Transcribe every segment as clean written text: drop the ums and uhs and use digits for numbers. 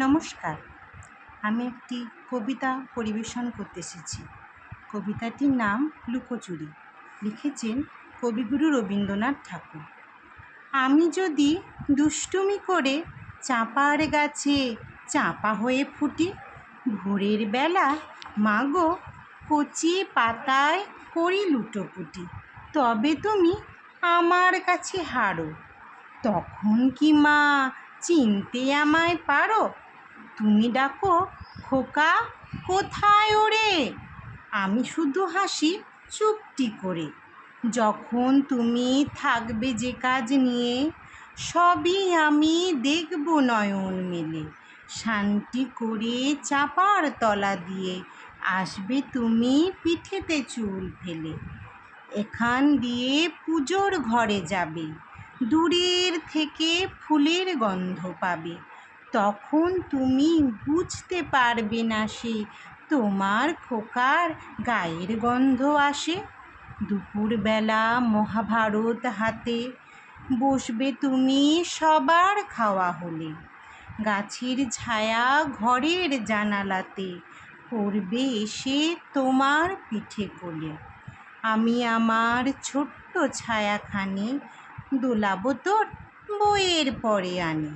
নমস্কার, আমি একটি কবিতা পরিবেশন করতে এসেছি। কবিতাটির নাম লুকোচুরি। লিখেছেন কবিগুরু রবীন্দ্রনাথ ঠাকুর। আমি যদি দুষ্টুমি করে চাঁপার গাছে চাঁপা হয়ে ফুটি, ভোরের বেলা মাগো কচি পাতায় করি লুটোপুটি, তবে তুমি আমার কাছে হারো। তখন কি মা চিনতে আমায় পারো? তুমি ডাকো খোকা, কোথায় ওরে? আমি শুধু হাসি চুপটি করে। যখন তুমি থাকবে যে কাজ নিয়ে, সবই আমি দেখব নয়ন মেলে। শান্তি করে চাপার তলা দিয়ে আসবে তুমি পিঠেতে চুল ফেলে। এখান দিয়ে পুজোর ঘরে যাবে, দূরের থেকে ফুলের গন্ধ পাবে। তখন তুমি বুঝতে পারবে না সে তোমার খোকার গায়ের গন্ধ আসে। দুপুরবেলা মহাভারত হাতে বসবে তুমি সবার খাওয়া হলে। গাছের ছায়া ঘরের জানালাতে পড়বে এসে তোমার পিঠে কোলে। আমি আমার ছোট্ট ছায়াখানি দোলাবো তোর বইয়ের পরে আনি।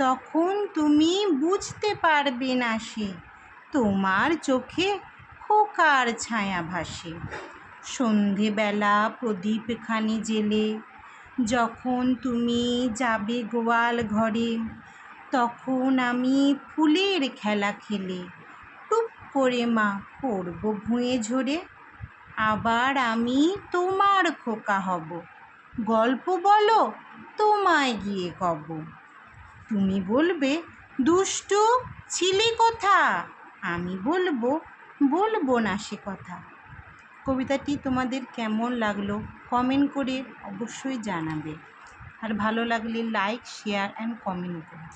তখন তুমি বুঝতে পারবে না সে তোমার চোখে খোকার ছায়া ভাসে। সন্ধেবেলা প্রদীপখানি জেলে যখন তুমি যাবে গোয়াল ঘরে, তখন আমি ফুলের খেলা খেলে টুপ করে মা পড়ব ভুঁয়ে ঝরে। আবার আমি তোমার খোকা হব, গল্প বলো তোমায় গিয়ে কব। তুমি বলবে দুষ্টু ছিলি কোথা? আমি বলবো না সে কথা। কবিতাটি তোমাদের কেমন লাগলো কমেন্ট করে অবশ্যই জানাবে। আর ভালো লাগলে লাইক, শেয়ার অ্যান্ড কমেন্ট করো।